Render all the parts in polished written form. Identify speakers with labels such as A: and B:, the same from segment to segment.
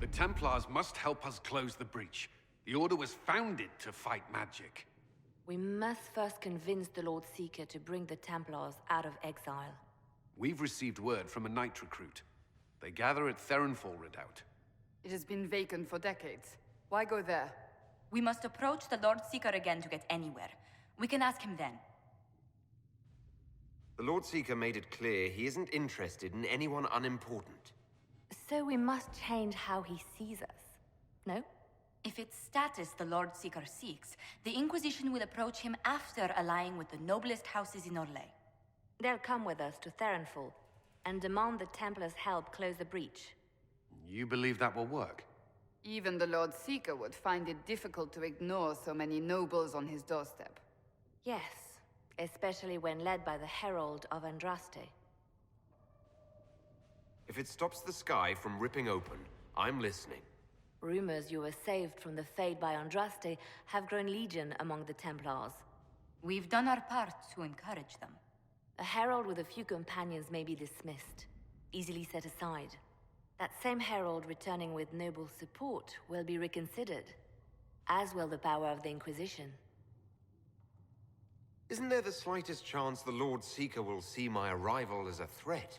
A: The Templars must help us close the breach. The Order was founded to fight magic.
B: We must first convince the Lord Seeker to bring the Templars out of exile.
A: We've received word from a knight recruit. They gather at Theronfall Redoubt.
C: It has been vacant for decades. Why go there?
D: We must approach the Lord Seeker again to get anywhere. We can ask him then.
E: The Lord Seeker made it clear he isn't interested in anyone unimportant.
B: So we must change how he sees us, no?
D: If it's status the Lord Seeker seeks, the Inquisition will approach him after allying with the noblest houses in Orlais.
B: They'll come with us to Theronfall and demand the Templars help close the breach.
A: You believe that will work?
C: Even the Lord Seeker would find it difficult to ignore so many nobles on his doorstep.
B: Yes, especially when led by the Herald of Andraste.
E: If it stops the sky from ripping open, I'm listening.
B: Rumors you were saved from the fate by Andraste have grown legion among the Templars.
D: We've done our part to encourage them.
B: A herald with a few companions may be dismissed, easily set aside. That same herald returning with noble support will be reconsidered, as will the power of the Inquisition.
E: Isn't there the slightest chance the Lord Seeker will see my arrival as a threat?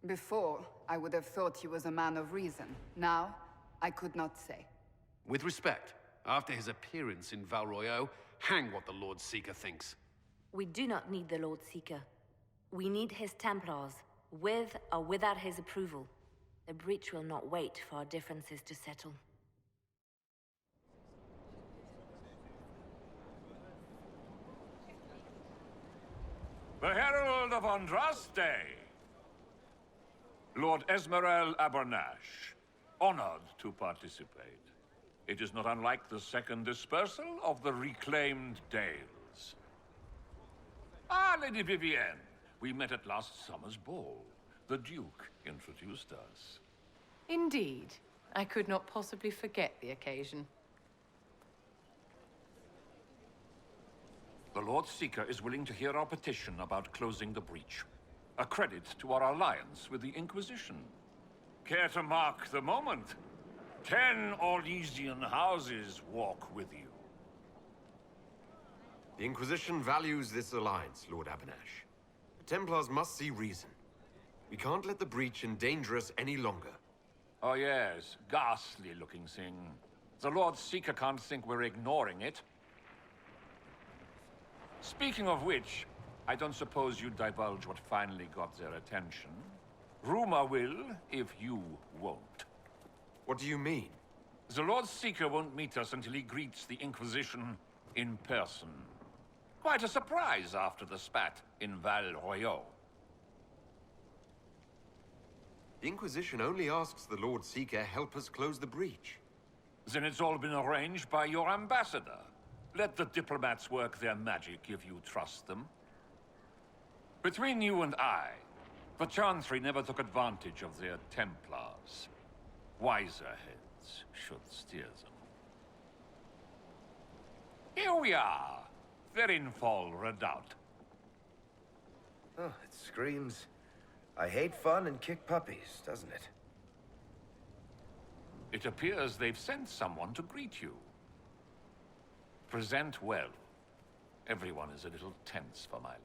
C: Before, I would have thought he was a man of reason. Now, I could not say.
A: With respect, after his appearance in Val Royeaux, hang what the Lord Seeker thinks.
B: We do not need the Lord Seeker. We need his Templars, with or without his approval. The breach will not wait for our differences to settle.
F: The Herald of Andraste! Lord Esmerel Abernash, honored to participate. It is not unlike the second dispersal of the reclaimed Dales. Ah, Lady Vivienne, we met at last summer's ball. The Duke introduced us.
G: Indeed. I could not possibly forget the occasion.
F: The Lord Seeker is willing to hear our petition about closing the breach. A credit to our alliance with the Inquisition. Care to mark the moment? 10 Orlesian houses walk with you.
E: The Inquisition values this alliance, Lord Abernash. The Templars must see reason. We can't let the breach endanger us any longer.
F: Oh yes, ghastly-looking thing. The Lord Seeker can't think we're ignoring it. Speaking of which, I don't suppose you divulge what finally got their attention. Rumor will, if you won't.
E: What do you mean?
F: The Lord Seeker won't meet us until he greets the Inquisition in person. Quite a surprise after the spat in Val Royeaux.
E: The Inquisition only asks the Lord Seeker help us close the breach.
F: Then it's all been arranged by your ambassador. Let the diplomats work their magic if you trust them. Between you and I, the Chantry never took advantage of their Templars. Wiser heads should steer them. Here we are, Theronfall Redoubt.
H: Oh, it screams, I hate fun and kick puppies, doesn't it?
F: It appears they've sent someone to greet you. Present well. Everyone is a little tense for my liking.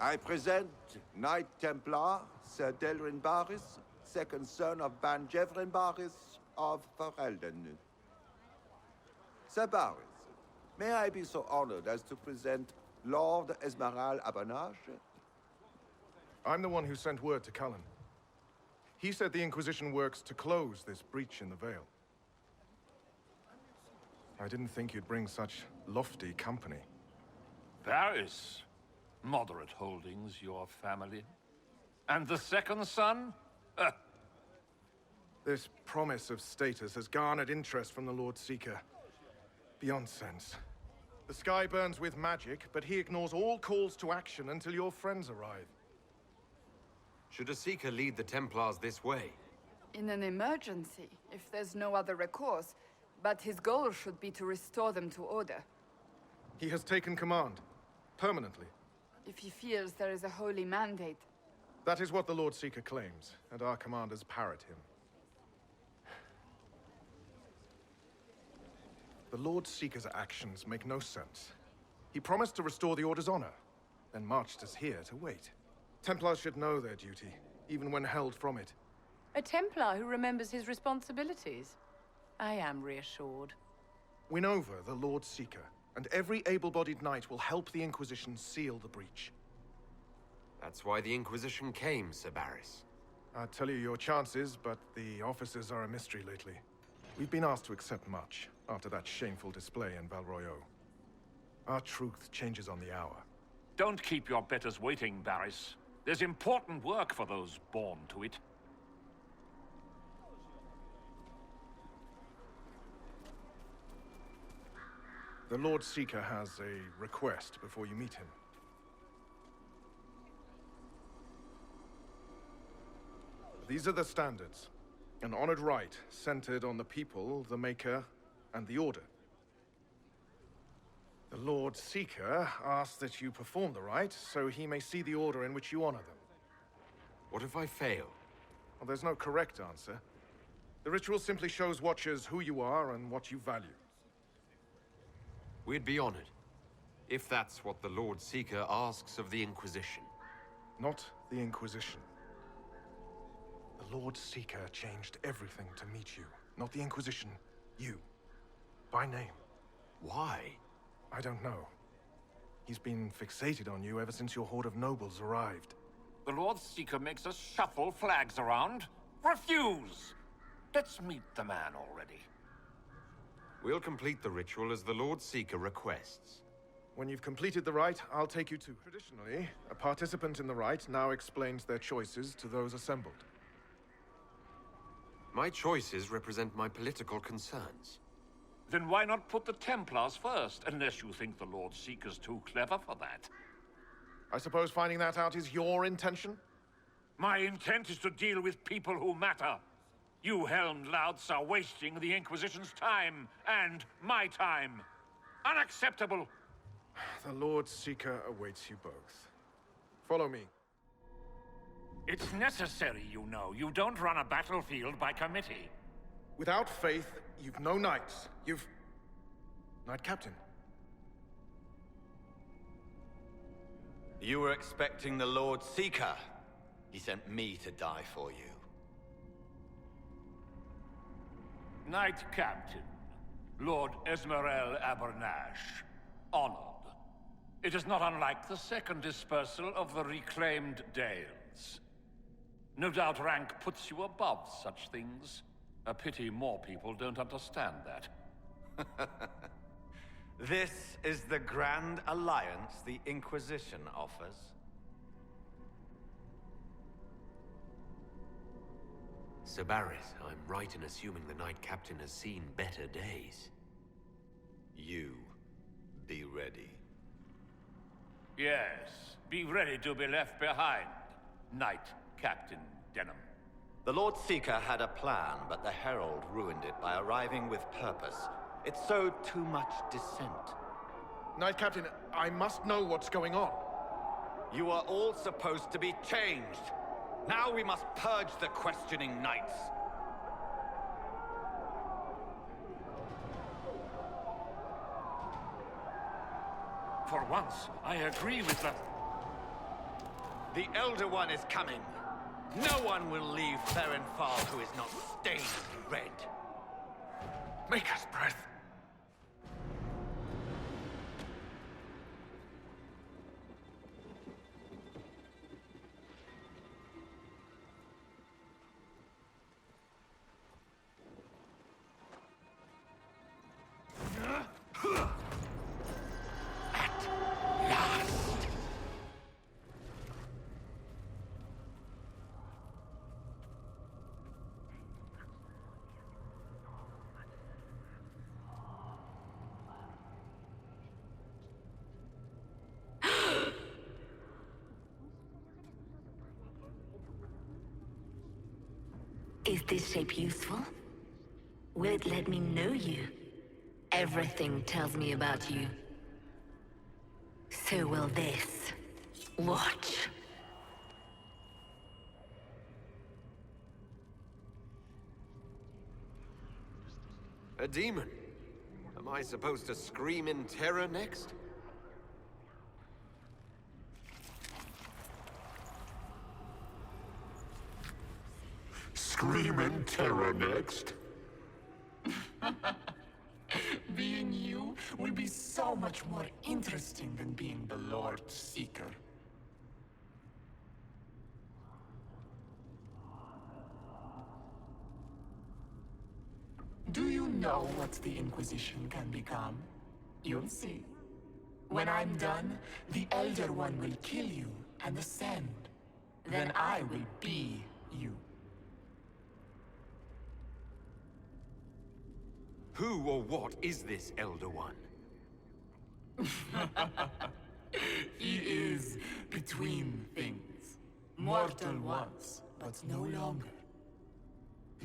I: I present Knight Templar, Sir Delrin Barris, second son of Ban Jevrin Barris of Ferelden. Sir Barris, may I be so honored as to present Lord Esmerel Abernash?
J: I'm the one who sent word to Cullen. He said the Inquisition works to close this breach in the Vale. I didn't think you'd bring such lofty company.
F: Barris. Moderate holdings, your family. And the second son?
J: This promise of status has garnered interest from the Lord Seeker. Beyond sense. The sky burns with magic, but he ignores all calls to action until your friends arrive.
E: Should a Seeker lead the Templars this way?
C: In an emergency, if there's no other recourse, but his goal should be to restore them to order.
J: He has taken command. Permanently.
C: If he feels there is a holy mandate.
J: That is what the Lord Seeker claims, and our commanders parrot him. The Lord Seeker's actions make no sense. He promised to restore the Order's honor, then marched us here to wait. Templars should know their duty, even when held from it.
G: A Templar who remembers his responsibilities. I am reassured.
J: Win over the Lord Seeker, and every able-bodied knight will help the Inquisition seal the breach.
E: That's why the Inquisition came, Sir Barris.
J: I'd tell you your chances, but the officers are a mystery lately. We've been asked to accept much, after that shameful display in Val Royeaux. Our truth changes on the hour.
F: Don't keep your betters waiting, Barris. There's important work for those born to it.
J: The Lord Seeker has a request before you meet him. These are the standards. An honored right, centered on the people, the Maker, and the Order. The Lord Seeker asks that you perform the rite, so he may see the order in which you honor them.
E: What if I fail?
J: Well, there's no correct answer. The ritual simply shows Watchers who you are and what you value.
E: We'd be honored, if that's what the Lord Seeker asks of the Inquisition.
J: Not the Inquisition. The Lord Seeker changed everything to meet you. Not the Inquisition. You. By name.
E: Why?
J: I don't know. He's been fixated on you ever since your horde of nobles arrived.
F: The Lord Seeker makes us shuffle flags around. Refuse! Let's meet the man already.
E: We'll complete the ritual as the Lord Seeker requests.
J: When you've completed the rite, I'll take you to... Traditionally, a participant in the rite now explains their choices to those assembled.
E: My choices represent my political concerns.
F: Then why not put the Templars first, unless you think the Lord Seeker's too clever for that?
J: I suppose finding that out is your intention?
F: My intent is to deal with people who matter. You helmed louts are wasting the Inquisition's time, and my time. Unacceptable!
J: The Lord Seeker awaits you both. Follow me.
F: It's necessary, you know. You don't run a battlefield by committee.
J: Without faith, you've no knights. You've... Knight Captain.
K: You were expecting the Lord Seeker. He sent me to die for you.
F: Knight Captain, Lord Esmerel Abernash, honored. It is not unlike the second dispersal of the reclaimed Dales. No doubt rank puts you above such things. A pity more people don't understand that.
K: This is the grand alliance the Inquisition offers.
E: Sir Barris, I'm right in assuming the Knight Captain has seen better days.
K: You be ready.
F: Yes, be ready to be left behind, Knight Captain Denham.
K: The Lord Seeker had a plan, but the Herald ruined it by arriving with purpose. It sowed too much dissent.
J: Knight Captain, I must know what's going on.
K: You are all supposed to be changed. Now we must purge the questioning knights.
F: For once, I agree with the...
K: The Elder One is coming. No one will leave Ferenfal who is not stained red.
J: Maker's breath.
B: Is this shape useful? Will it let me know you? Everything tells me about you. So will this. Watch.
E: A demon. A Am I supposed to scream in terror next?
L: Scream in terror next?
M: Being you will be so much more interesting than being the Lord Seeker. Do you know what the Inquisition can become? You'll see. When I'm done, the Elder One will kill you and ascend. Then I will be you.
E: Who or what is this Elder One?
M: He is between things. Mortal once, but no longer.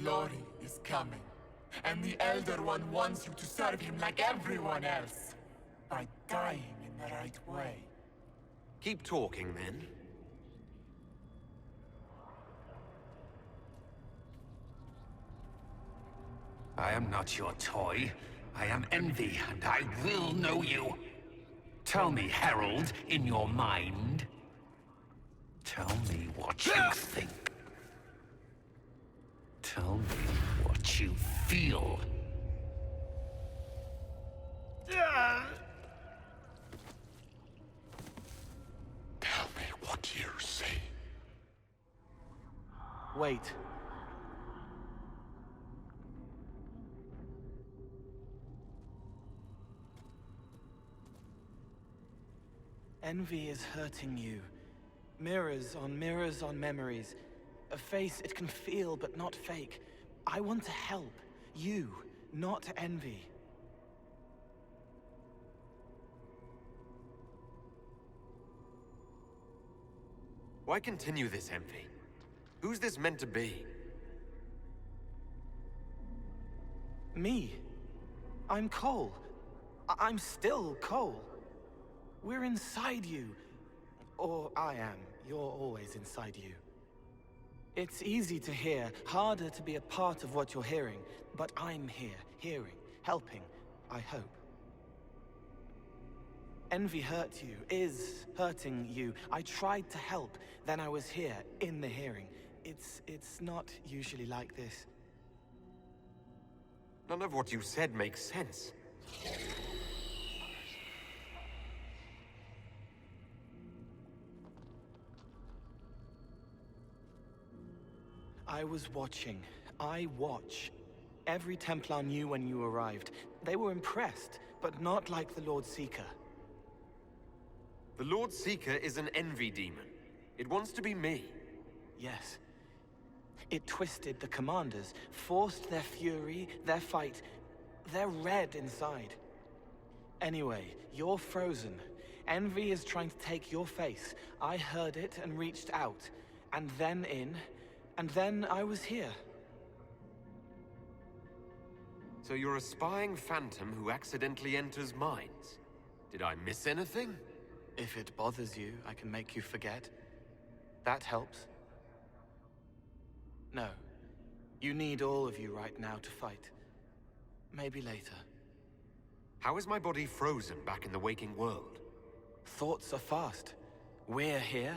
M: Glory is coming, and the Elder One wants you to serve him like everyone else, by dying in the right way.
E: Keep talking, then.
A: I am not your toy. I am Envy, and I will know you. Tell me, Herald, in your mind. Tell me what you think. Tell me what you feel.
L: Tell me what you see.
N: Wait. Envy is hurting you. Mirrors on memories. A face it can feel but not fake. I want to help. You, not Envy.
E: Why continue this, Envy? Who's this meant to be?
N: Me. I'm Cole. I'm still Cole. We're inside you. Or I am. You're always inside you. It's easy to hear, harder to be a part of what you're hearing. But I'm here, hearing, helping, I hope. Envy hurt you, is hurting you. I tried to help, then I was here, in the hearing. It's not usually like this.
E: None of what you said makes sense.
N: I was watching. I watch. Every Templar knew when you arrived. They were impressed, but not like the Lord Seeker.
E: The Lord Seeker is an envy demon. It wants to be me.
N: Yes. It twisted the commanders, forced their fury, their fight. They're red inside. Anyway, you're frozen. Envy is trying to take your face. I heard it and reached out. And then in. And then I was here.
E: So you're a spying phantom who accidentally enters minds. Did I miss anything?
N: If it bothers you, I can make you forget. That helps. No. You need all of you right now to fight. Maybe later.
E: How is my body frozen back in the waking world?
N: Thoughts are fast. We're here.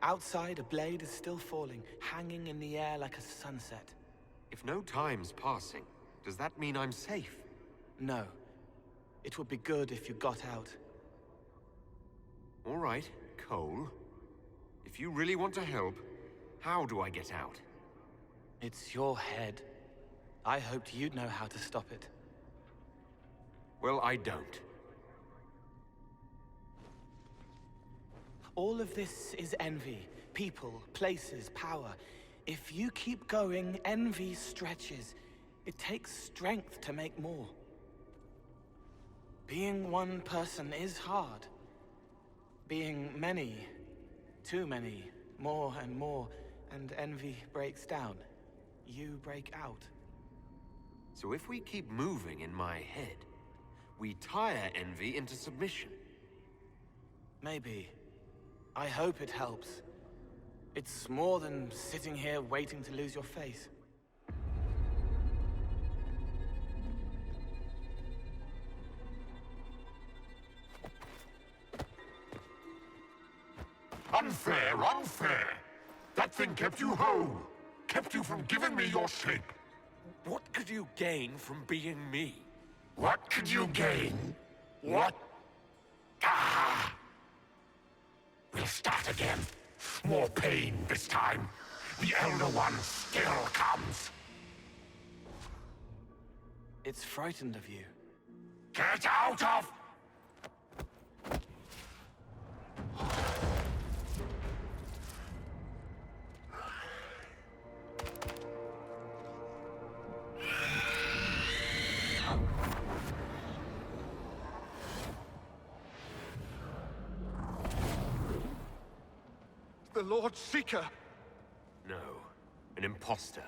N: Outside, a blade is still falling, hanging in the air like a sunset.
E: If no time's passing, does that mean I'm safe?
N: No. It would be good if you got out.
E: All right, Cole. If you really want to help, how do I get out?
N: It's your head. I hoped you'd know how to stop it.
E: Well, I don't.
N: All of this is envy. People, places, power. If you keep going, envy stretches. It takes strength to make more. Being one person is hard. Being many, too many, more and more, and envy breaks down. You break out.
E: So if we keep moving in my head, we tire envy into submission.
N: Maybe. I hope it helps. It's more than sitting here waiting to lose your face.
L: Unfair, unfair! That thing kept you whole! Kept you from giving me your shape!
E: What could you gain from being me?
L: What could you gain? What? Ah! We'll start again. More pain this time. The Elder One still comes.
N: It's frightened of you.
L: Get out of...
J: The Lord Seeker!
E: No, an imposter.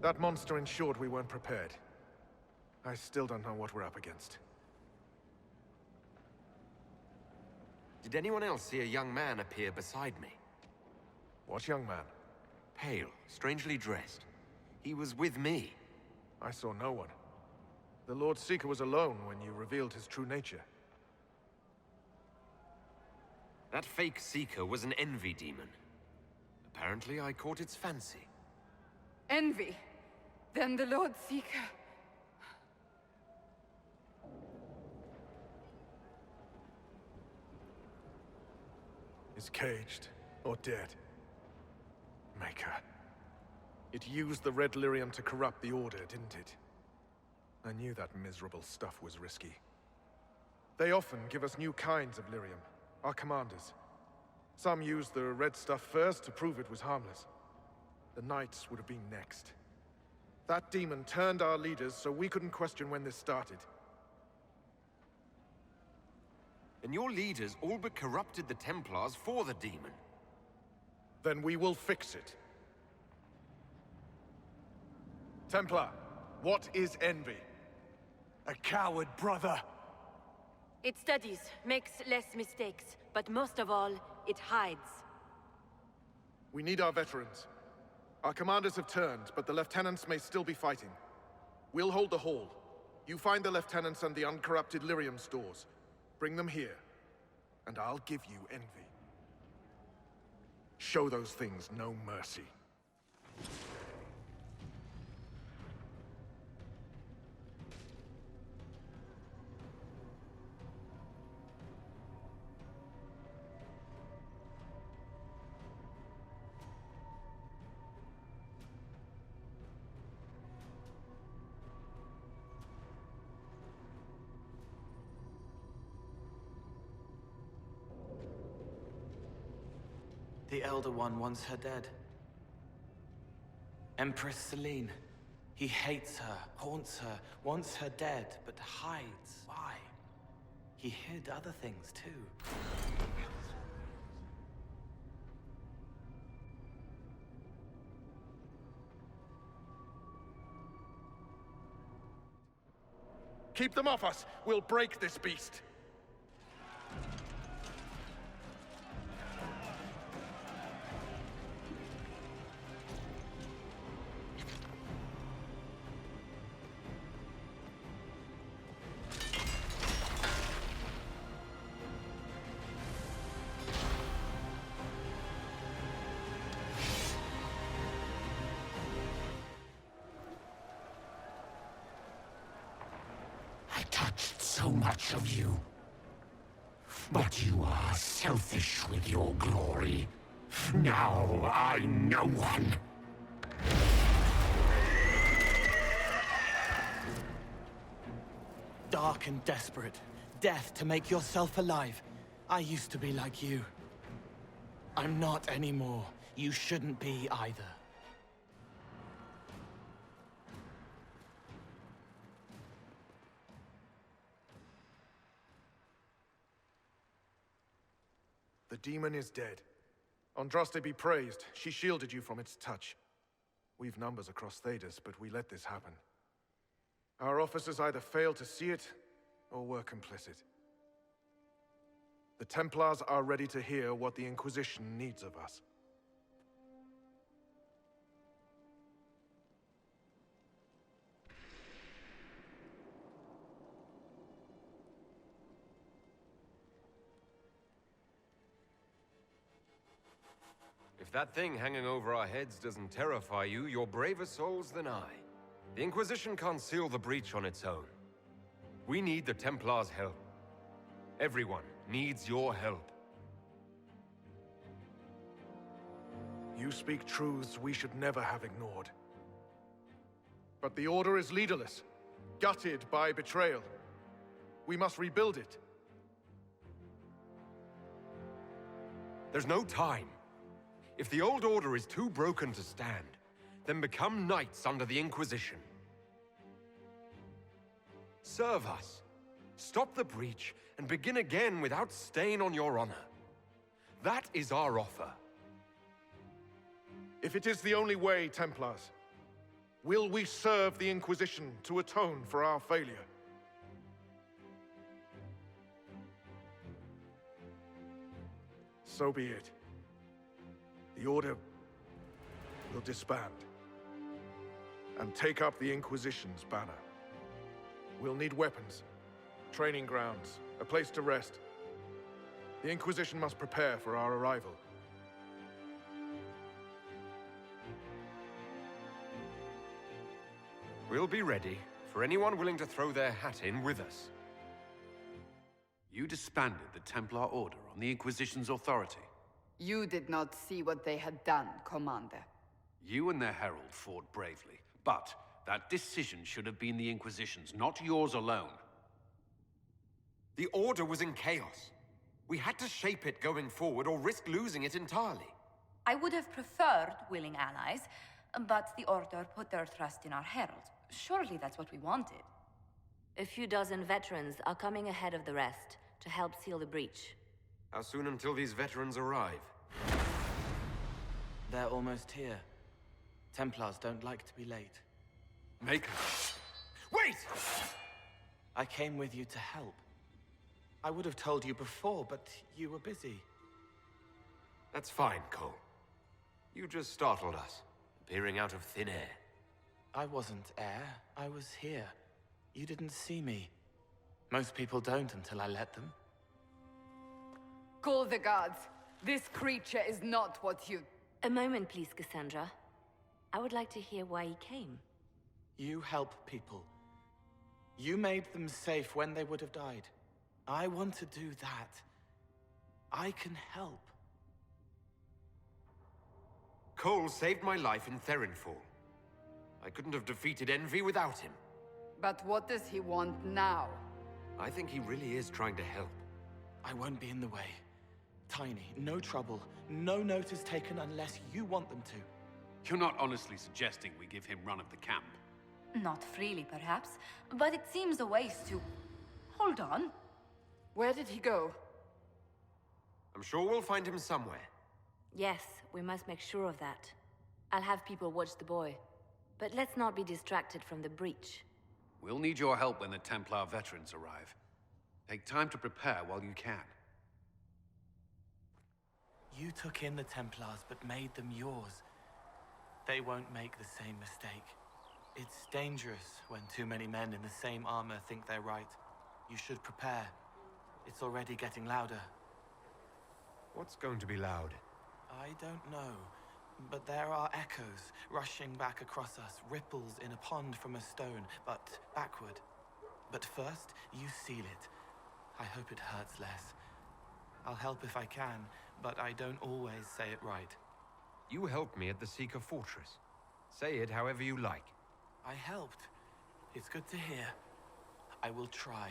J: That monster ensured we weren't prepared. I still don't know what we're up against.
E: Did anyone else see a young man appear beside me?
J: What young man?
E: Pale, strangely dressed. He was with me.
J: I saw no one. The Lord Seeker was alone when you revealed his true nature.
E: That fake Seeker was an envy demon. Apparently, I caught its fancy.
C: Envy? Then the Lord Seeker...
J: is caged or dead. Maker. It used the red lyrium to corrupt the Order, didn't it? I knew that miserable stuff was risky. They often give us new kinds of lyrium, our commanders. Some used the red stuff first to prove it was harmless. The Knights would have been next. That demon turned our leaders so we couldn't question when this started.
E: And your leaders all but corrupted the Templars for the demon.
J: Then we will fix it. Templar, what is envy?
O: A coward, brother.
P: It studies, makes less mistakes, but most of all, it hides.
J: We need our veterans. Our commanders have turned, but the lieutenants may still be fighting. We'll hold the hall. You find the lieutenants and the uncorrupted lyrium stores. Bring them here, and I'll give you envy. Show those things no mercy.
N: The Elder One wants her dead. Empress Celine. He hates her, haunts her, wants her dead, but hides. Why? He hid other things, too.
J: Keep them off us! We'll break this beast!
L: I touched so much of you. But you are selfish with your glory. Now I'm no one.
N: Dark and desperate. Death to make yourself alive. I used to be like you. I'm not anymore. You shouldn't be either.
J: The demon is dead. Andraste be praised. She shielded you from its touch. We've numbers across Thedas, but we let this happen. Our officers either failed to see it, or were complicit. The Templars are ready to hear what the Inquisition needs of us.
E: If that thing hanging over our heads doesn't terrify you, you're braver souls than I. The Inquisition can't seal the breach on its own. We need the Templars' help. Everyone needs your help.
J: You speak truths we should never have ignored. But the Order is leaderless, gutted by betrayal. We must rebuild it.
E: There's no time. If the old Order is too broken to stand, then become knights under the Inquisition. Serve us. Stop the breach and begin again without stain on your honor. That is our offer.
J: If it is the only way, Templars, will we serve the Inquisition to atone for our failure? So be it. The Order will disband and take up the Inquisition's banner. We'll need weapons, training grounds, a place to rest. The Inquisition must prepare for our arrival.
E: We'll be ready for anyone willing to throw their hat in with us.
A: You disbanded the Templar Order on the Inquisition's authority.
C: You did not see what they had done, Commander.
A: You and their herald fought bravely, but that decision should have been the Inquisition's, not yours alone.
E: The Order was in chaos. We had to shape it going forward or risk losing it entirely.
D: I would have preferred willing allies, but the Order put their trust in our herald. Surely that's what we wanted.
B: A few dozen veterans are coming ahead of the rest to help seal the breach.
E: How soon until these veterans arrive?
N: They're almost here. Templars don't like to be late.
A: Maker.
E: Wait!
N: I came with you to help. I would have told you before, but you were busy.
E: That's fine, Cole. You just startled us, appearing out of thin air.
N: I wasn't air. I was here. You didn't see me. Most people don't until I let them.
C: Call the guards. This creature is not what you...
B: A moment, please, Cassandra. I would like to hear why he came.
N: You help people. You made them safe when they would have died. I want to do that. I can help.
E: Cole saved my life in Therinfall. I couldn't have defeated Envy without him.
C: But what does he want now?
E: I think he really is trying to help.
N: I won't be in the way. Tiny, no trouble, no notice taken unless you want them to.
A: You're not honestly suggesting we give him run of the camp?
D: Not freely, perhaps, but it seems a waste to... Hold on.
C: Where did he go?
E: I'm sure we'll find him somewhere.
B: Yes, we must make sure of that. I'll have people watch the boy. But let's not be distracted from the breach.
A: We'll need your help when the Templar veterans arrive. Take time to prepare while you can.
N: You took in the Templars, but made them yours. They won't make the same mistake. It's dangerous when too many men in the same armor think they're right. You should prepare. It's already getting louder.
E: What's going to be loud?
N: I don't know, but there are echoes rushing back across us, ripples in a pond from a stone, but backward. But first, you seal it. I hope it hurts less. I'll help if I can, but I don't always say it right.
E: You helped me at the Seeker Fortress. Say it however you like.
N: I helped. It's good to hear. I will try.